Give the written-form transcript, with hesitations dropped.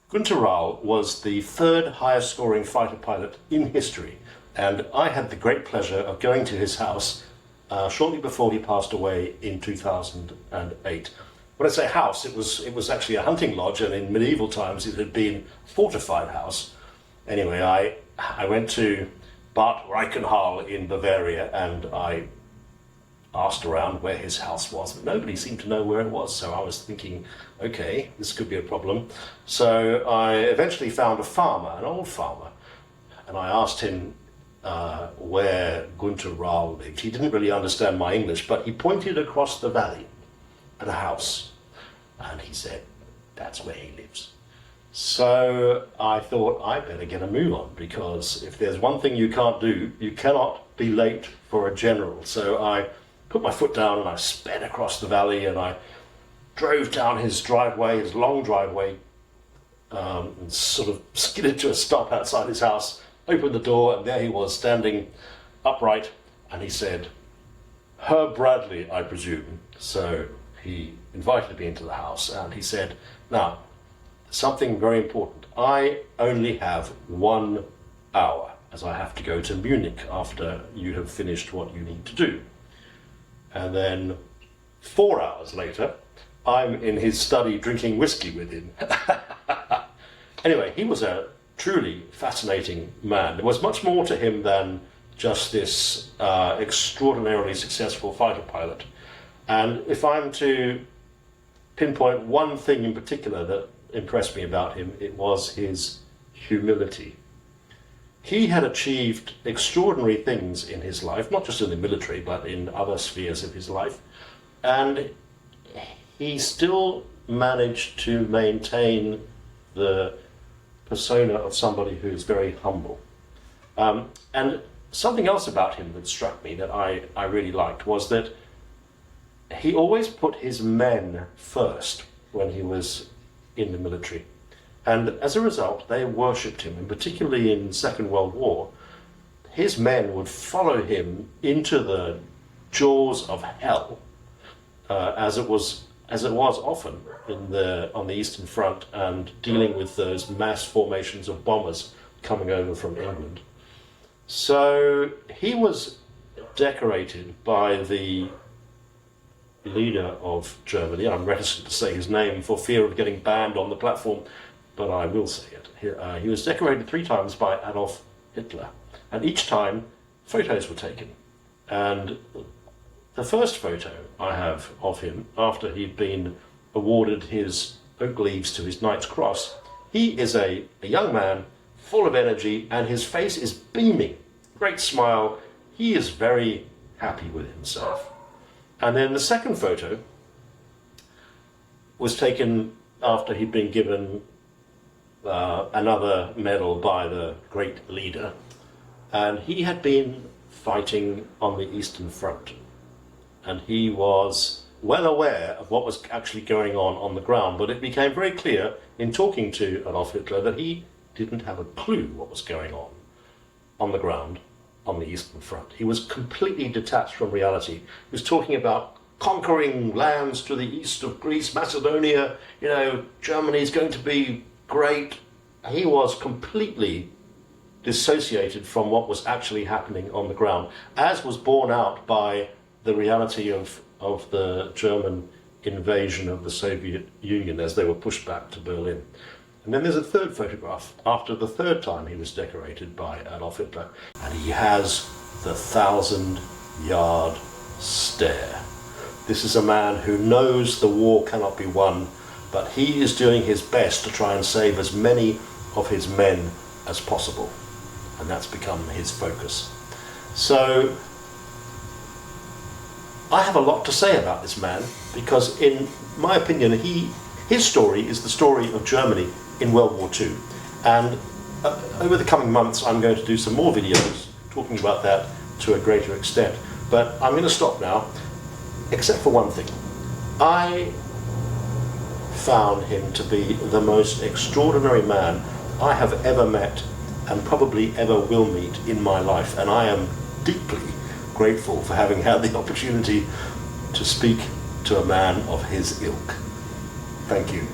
Gunther Rall was the third highest scoring fighter pilot in history, and I had the great pleasure of going to his house shortly before he passed away in 2008. When I say house, it was actually a hunting lodge, and in medieval times it had been a fortified house. Anyway, I went to Bad Reichenhall in Bavaria, and I asked around where his house was, but nobody seemed to know where it was. So I was thinking, okay, this could be a problem. So I eventually found a farmer, an old farmer, and I asked him where Gunther Rall lived. He didn't really understand my English, but he pointed across the valley at a house, and he said, that's where he lives. So I thought, I better get a move on, because if there's one thing you can't do, you cannot be late for a general. So I put my foot down and I sped across the valley, and I drove down his driveway, his long driveway, and sort of skidded to a stop outside his house, opened the door, and there he was standing upright, and he said, Herr Bradley, I presume. So he invited me into the house, and he said, now, something very important. I only have 1 hour, as I have to go to Munich after you have finished what you need to do. And then 4 hours later, I'm in his study drinking whiskey with him. Anyway, he was a truly fascinating man. There was much more to him than just this extraordinarily successful fighter pilot. And if I'm to pinpoint one thing in particular that impressed me about him, it was his humility. He had achieved extraordinary things in his life, not just in the military, but in other spheres of his life. And he still managed to maintain the persona of somebody who's very humble. And something else about him that struck me that I really liked was that he always put his men first when he was in the military. And as a result, they worshipped him, and particularly in the Second World War, his men would follow him into the jaws of hell, as it was often on the Eastern Front, and dealing with those mass formations of bombers coming over from England. So he was decorated by the leader of Germany. I'm reticent to say his name for fear of getting banned on the platform, but I will say it. He was decorated 3 times by Adolf Hitler, and each time photos were taken. And the first photo I have of him, after he'd been awarded his oak leaves to his Knight's Cross, he is a young man full of energy, and his face is beaming. Great smile. He is very happy with himself. And then the second photo was taken after he'd been given another medal by the great leader, and he had been fighting on the Eastern Front, and he was well aware of what was actually going on the ground, but it became very clear in talking to Adolf Hitler that he didn't have a clue what was going on the ground on the Eastern Front. He was completely detached from reality. He was talking about conquering lands to the east of Greece, Macedonia, Germany's going to be great. He was completely dissociated from what was actually happening on the ground, as was borne out by the reality of the German invasion of the Soviet Union as they were pushed back to Berlin. And then there's a third photograph, after the third time he was decorated by Adolf Hitler, and he has the 1,000-yard stare. This is a man who knows the war cannot be won, but he is doing his best to try and save as many of his men as possible, and that's become his focus. So I have a lot to say about this man, because in my opinion his story is the story of Germany in World War II, and over the coming months I'm going to do some more videos talking about that to a greater extent, but I'm going to stop now, except for one thing. I found him to be the most extraordinary man I have ever met and probably ever will meet in my life, and I am deeply grateful for having had the opportunity to speak to a man of his ilk. Thank you.